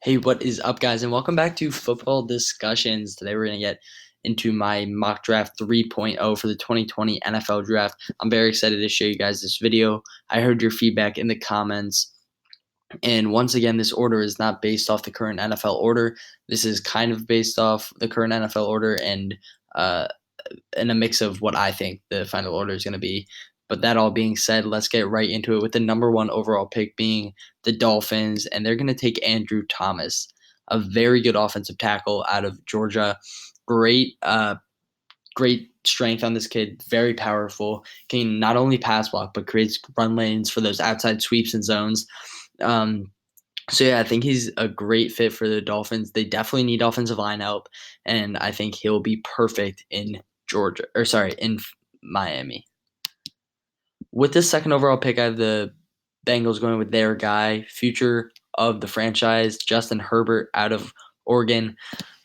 Hey, what is up, guys? And welcome back to Football Discussions. Today, we're going to get into my mock draft 3.0 for the 2020 NFL Draft. I'm very excited to show you guys this video. I heard your feedback in the comments. And once again, this order is not based off the current NFL order. This is kind of based off the current NFL order uh, and a mix of what I think the final order is going to be. But that all being said, let's get right into it with the number one overall pick being the Dolphins, and they're going to take Andrew Thomas, a very good offensive tackle out of Georgia. Great strength on this kid, very powerful, can not only pass block, but creates run lanes for those outside sweeps and zones. Um, so yeah, I think he's a great fit for the Dolphins. They definitely need offensive line help, and I think he'll be perfect in in Miami. With this second overall pick, I have the Bengals going with their guy, future of the franchise, Justin Herbert out of Oregon.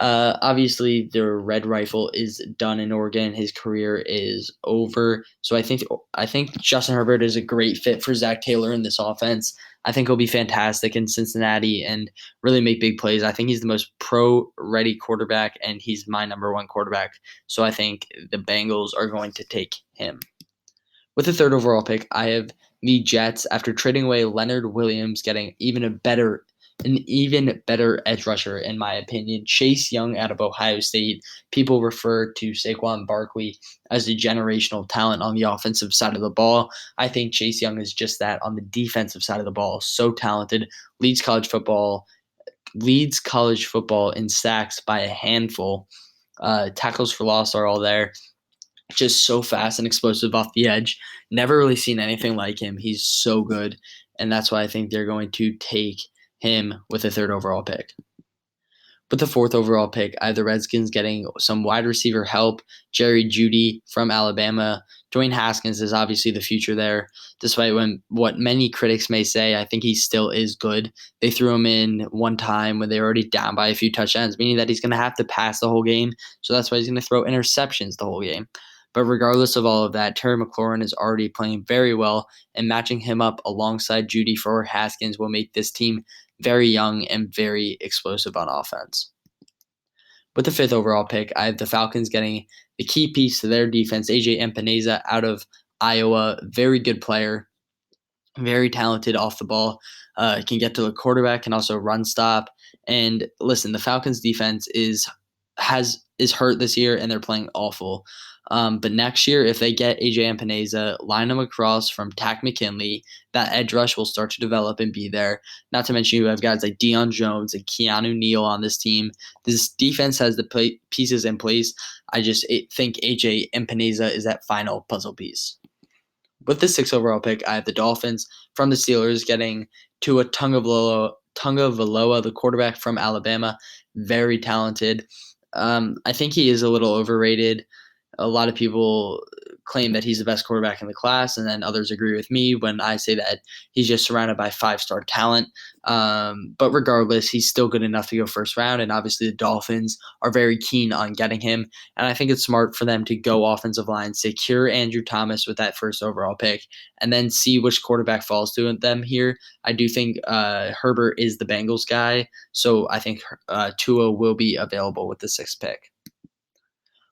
Obviously, their red rifle is done in Oregon. His career is over. So I think Justin Herbert is a great fit for Zach Taylor in this offense. I think he'll be fantastic in Cincinnati and really make big plays. I think he's the most pro-ready quarterback, and he's my number one quarterback. So I think the Bengals are going to take him. With the third overall pick, I have the Jets after trading away Leonard Williams, getting an even better edge rusher, in my opinion. Chase Young out of Ohio State. People refer to Saquon Barkley as a generational talent on the offensive side of the ball. I think Chase Young is just that on the defensive side of the ball. So talented, leads college football in sacks by a handful. Tackles for loss are all there. Just so fast and explosive off the edge. Never really seen anything like him. He's so good, and that's why I think they're going to take him with the third overall pick. With the fourth overall pick, I have the Redskins getting some wide receiver help. Jerry Jeudy from Alabama. Dwayne Haskins is obviously the future there. Despite what many critics may say, I think he still is good. They threw him in one time when they were already down by a few touchdowns, meaning that he's going to have to pass the whole game. So that's why he's going to throw interceptions the whole game. But regardless of all of that, Terry McLaurin is already playing very well, and matching him up alongside Jeudy for Haskins will make this team very young and very explosive on offense. With the fifth overall pick, I have the Falcons getting the key piece to their defense, AJ Epineza out of Iowa. Very good player, very talented off the ball, can get to the quarterback, can also run stop. And listen, the Falcons defense is hurt this year, and they're playing awful. But next year, if they get AJ Epineza, line him across from Tack McKinley, that edge rush will start to develop and be there. Not to mention you have guys like Deion Jones and Keanu Neal on this team. This defense has the pieces in place. I just think AJ Epineza is that final puzzle piece. With the sixth overall pick, I have the Dolphins from the Steelers getting Tua Tagovailoa, the quarterback from Alabama. Very talented. I think he is a little overrated. A lot of people claim that he's the best quarterback in the class, and then others agree with me when I say that he's just surrounded by five-star talent. But regardless, he's still good enough to go first round, and obviously the Dolphins are very keen on getting him. And I think it's smart for them to go offensive line, secure Andrew Thomas with that first overall pick, and then see which quarterback falls to them here. I do think Herbert is the Bengals guy, so I think Tua will be available with the sixth pick.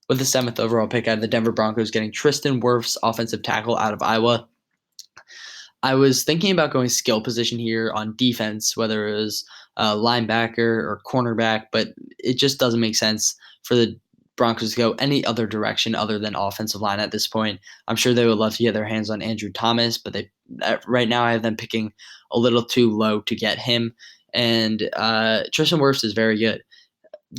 With the seventh overall pick, I have the Denver Broncos getting Tristan Wirfs, offensive tackle out of Iowa. I was thinking about going skill position here on defense, whether it was linebacker or cornerback, but it just doesn't make sense for the Broncos to go any other direction other than offensive line at this point. I'm sure they would love to get their hands on Andrew Thomas, but right now I have them picking a little too low to get him. And Tristan Wirfs is very good.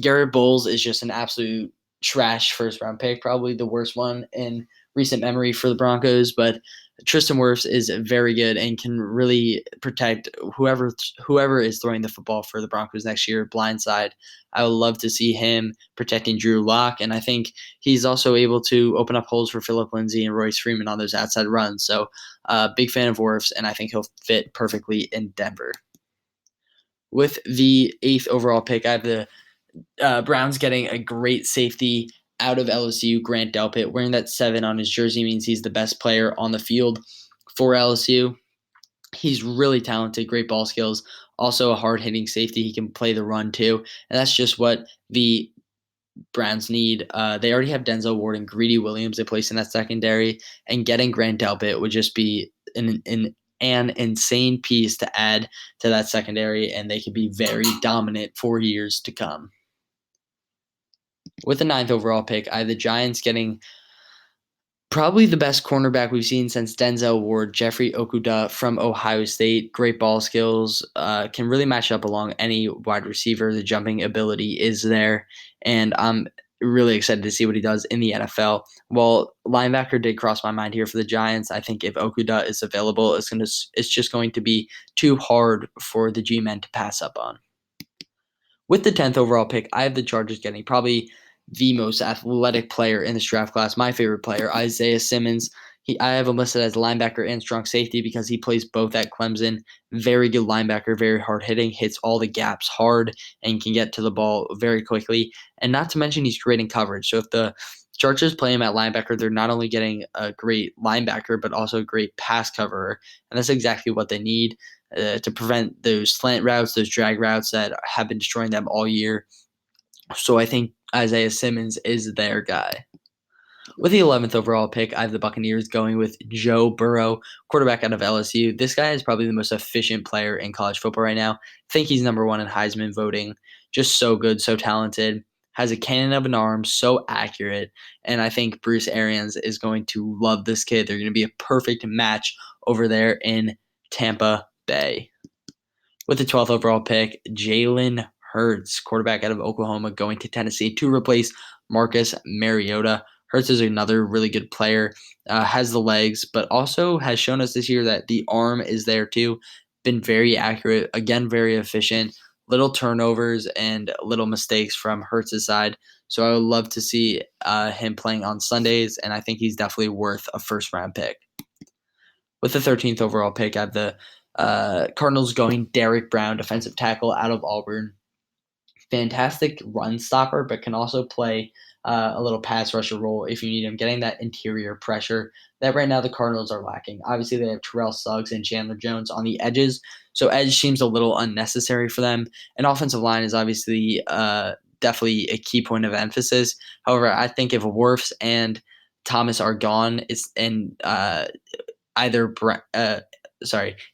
Garrett Bowles is just an absolute trash first round pick, probably the worst one in recent memory for the Broncos. But Tristan Wirfs is very good and can really protect whoever is throwing the football for the Broncos next year, blindside. I would love to see him protecting Drew Lock, and I think he's also able to open up holes for Phillip Lindsay and Royce Freeman on those outside runs. So big fan of Wirfs, and I think he'll fit perfectly in Denver. With the eighth overall pick, I have the Browns getting a great safety out of LSU, Grant Delpit. Wearing that 7 on his jersey means he's the best player on the field for LSU. He's really talented, great ball skills, Also a hard-hitting safety. He can play the run too, and that's just what the Browns need. They already have Denzel Ward and Greedy Williams they place in that secondary, and getting Grant Delpit would just be an insane piece to add to that secondary, and they could be very dominant for years to come. With the ninth overall pick, I have the Giants getting probably the best cornerback we've seen since Denzel Ward, Jeffrey Okudah from Ohio State. Great ball skills, can really match up along any wide receiver. The jumping ability is there, and I'm really excited to see what he does in the NFL. Well, linebacker did cross my mind here for the Giants. I think if Okudah is available, it's just going to be too hard for the G-men to pass up on. With the 10th overall pick, I have the Chargers getting probably the most athletic player in this draft class. My favorite player, Isaiah Simmons. I have him listed as linebacker and strong safety because he plays both at Clemson. Very good linebacker, very hard hitting, hits all the gaps hard, and can get to the ball very quickly. And not to mention, he's great in coverage. So if the Chargers play him at linebacker, they're not only getting a great linebacker, but also a great pass coverer. And that's exactly what they need to prevent those slant routes, those drag routes that have been destroying them all year. So I think Isaiah Simmons is their guy. With the 11th overall pick, I have the Buccaneers going with Joe Burrow, quarterback out of LSU. This guy is probably the most efficient player in college football right now. I think he's number one in Heisman voting. Just so good, so talented. Has a cannon of an arm, so accurate. And I think Bruce Arians is going to love this kid. They're going to be a perfect match over there in Tampa Bay. With the 12th overall pick, Jalen Hurts, quarterback out of Oklahoma, going to Tennessee to replace Marcus Mariota. Hurts is another really good player, has the legs, but also has shown us this year that the arm is there too. Been very accurate, again, very efficient. Little turnovers and little mistakes from Hurts' side. So I would love to see him playing on Sundays, and I think he's definitely worth a first-round pick. With the 13th overall pick, I have the Cardinals going Derek Brown, defensive tackle out of Auburn. Fantastic run stopper, but can also play a little pass rusher role if you need him, getting that interior pressure that right now the Cardinals are lacking. Obviously, they have Terrell Suggs and Chandler Jones on the edges, so edge seems a little unnecessary for them. And offensive line is obviously definitely a key point of emphasis. However, I think if Wirfs and Thomas are gone, either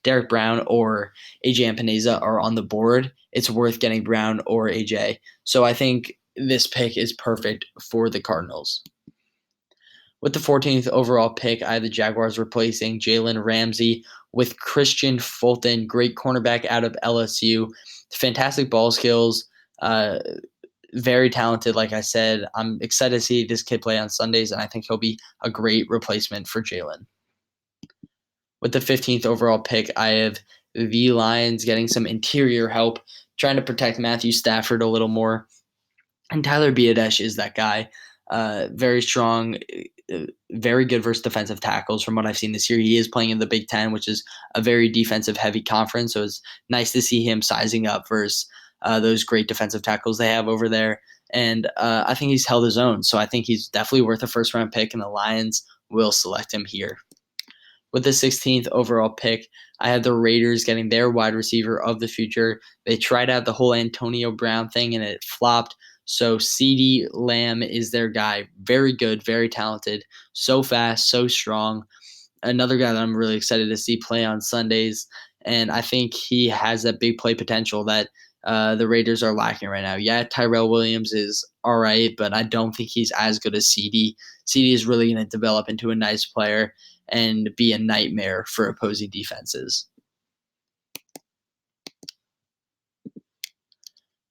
Derek Brown or AJ Epineza are on the board, it's worth getting Brown or AJ. So I think this pick is perfect for the Cardinals. With the 14th overall pick, I have the Jaguars replacing Jalen Ramsey with Christian Fulton, great cornerback out of LSU. Fantastic ball skills, very talented, like I said. I'm excited to see this kid play on Sundays, and I think he'll be a great replacement for Jalen. With the 15th overall pick, I have the Lions getting some interior help, trying to protect Matthew Stafford a little more. And Tyler Biadasz is that guy. Very strong, very good versus defensive tackles from what I've seen this year. He is playing in the Big Ten, which is a very defensive-heavy conference, so it's nice to see him sizing up versus those great defensive tackles they have over there. And I think he's held his own, so I think he's definitely worth a first-round pick, and the Lions will select him here. With the 16th overall pick, I had the Raiders getting their wide receiver of the future. They tried out the whole Antonio Brown thing, and it flopped. So CeeDee Lamb is their guy. Very good, very talented, so fast, so strong. Another guy that I'm really excited to see play on Sundays, and I think he has that big play potential that the Raiders are lacking right now. Yeah, Tyrell Williams is all right, but I don't think he's as good as CeeDee. CeeDee is really going to develop into a nice player and be a nightmare for opposing defenses.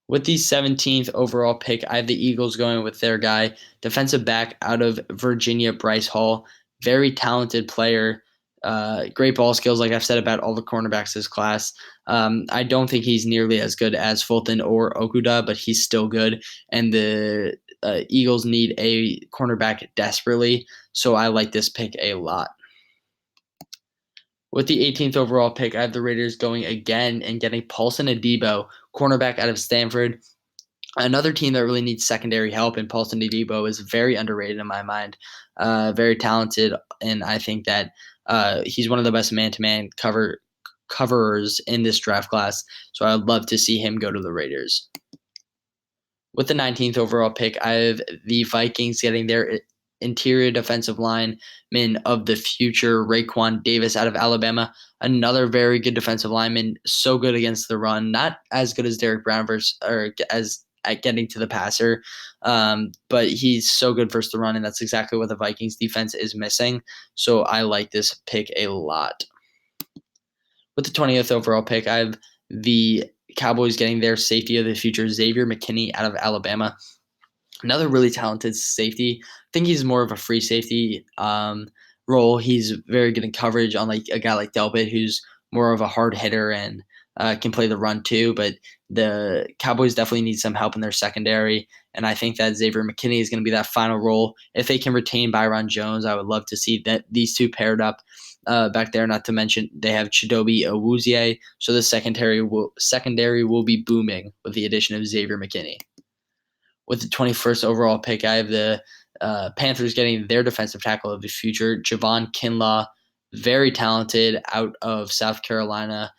With the 17th overall pick, I have the Eagles going with their guy, defensive back out of Virginia, Bryce Hall. Very talented player, great ball skills, like I've said about all the cornerbacks this class. I don't think he's nearly as good as Fulton or Okudah, but he's still good. And the Eagles need a cornerback desperately, so I like this pick a lot. With the 18th overall pick, I have the Raiders going again and getting Paulson Adebo, cornerback out of Stanford. Another team that really needs secondary help, and Paulson Adebo is very underrated in my mind. Very talented, and I think that he's one of the best man-to-man coverers in this draft class. So I'd love to see him go to the Raiders. With the 19th overall pick, I have the Vikings getting their interior defensive lineman of the future, Raekwon Davis out of Alabama. Another very good defensive lineman, so good against the run. Not as good as Derek Brown as at getting to the passer, but he's so good versus the run, and that's exactly what the Vikings defense is missing. So I like this pick a lot. With the 20th overall pick, I have the Cowboys getting their safety of the future, Xavier McKinney out of Alabama. Another really talented safety. I think he's more of a free safety role. He's very good in coverage, unlike a guy like Delpit, who's more of a hard hitter and can play the run too. But the Cowboys definitely need some help in their secondary, and I think that Xavier McKinney is going to be that final role. If they can retain Byron Jones, I would love to see that these two paired up back there. Not to mention they have Chidobe Awuzie, so the secondary will be booming with the addition of Xavier McKinney. With the 21st overall pick, I have the Panthers getting their defensive tackle of the future, Javon Kinlaw, very talented out of South Carolina.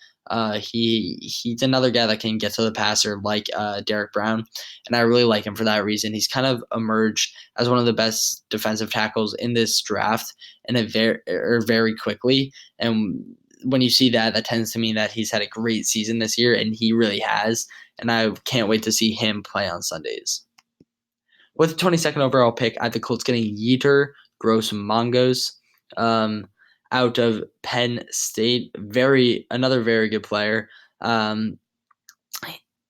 He's another guy that can get to the passer like Derek Brown, and I really like him for that reason. He's kind of emerged as one of the best defensive tackles in this draft, and very quickly. And when you see that, that tends to mean that he's had a great season this year, and he really has. And I can't wait to see him play on Sundays. With the 22nd overall pick, I have the Colts getting Yetur Gross-Mangos out of Penn State. Another very good player.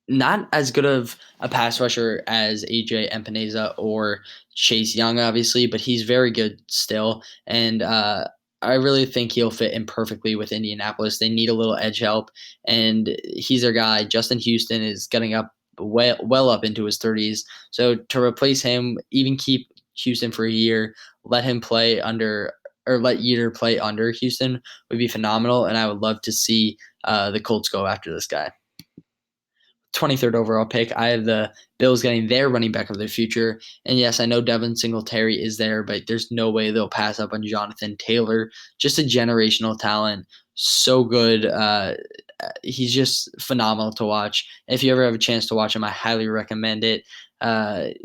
Not as good of a pass rusher as AJ Epineza or Chase Young, obviously, but he's very good still. And I really think he'll fit in perfectly with Indianapolis. They need a little edge help, and he's their guy. Justin Houston is getting up well up into his 30s. So to replace him, even keep Houston for a year, let him play under or let Yetur play under Houston would be phenomenal, and I would love to see the Colts go after this guy. 23rd overall pick, I have the Bills getting their running back of the future. And yes, I know Devin Singletary is there, but there's no way they'll pass up on Jonathan Taylor. Just a generational talent. So good. He's just phenomenal to watch. If you ever have a chance to watch him, I highly recommend it.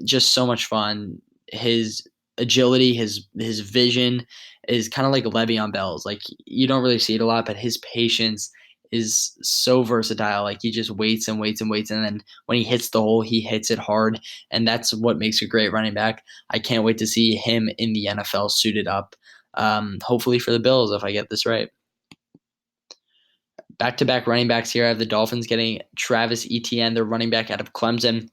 Just so much fun. His agility, his vision is kind of like Le'Veon Bell's. Like, you don't really see it a lot, but his patience is so versatile. Like, he just waits and waits and waits, and then when he hits the hole, he hits it hard, and that's what makes a great running back. I can't wait to see him in the NFL suited up, hopefully for the Bills, if I get this right. Back-to-back running backs here. I have the Dolphins getting Travis Etienne, their running back out of Clemson.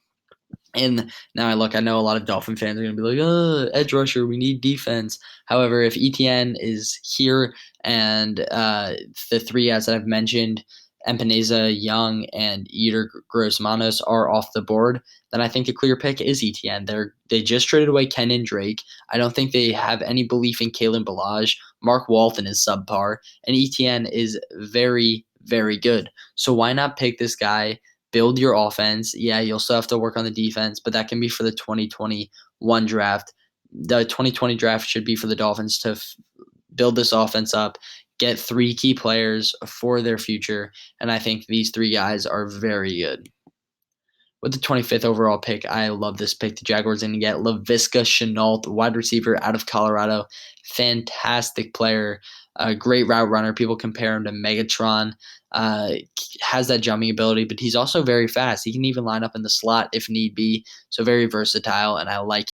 And now I know a lot of Dolphin fans are going to be like, edge rusher, we need defense. However, if Etienne is here and the three guys that I've mentioned, Epineza, Young, and Yetur Gross-Manos are off the board, then I think the clear pick is Etienne. They just traded away Kenyon Drake. I don't think they have any belief in Kalen Ballage. Mark Walton is subpar, and Etienne is very, very good. So why not pick this guy? Build your offense. Yeah, you'll still have to work on the defense, but that can be for the 2021 draft. The 2020 draft should be for the Dolphins to build this offense up, get three key players for their future, and I think these three guys are very good. With the 25th overall pick, I love this pick. The Jaguars are going to get Laviska Shenault, wide receiver out of Colorado. Fantastic player, a great route runner. People compare him to Megatron. Has that jumping ability, but he's also very fast. He can even line up in the slot if need be. So very versatile, and I like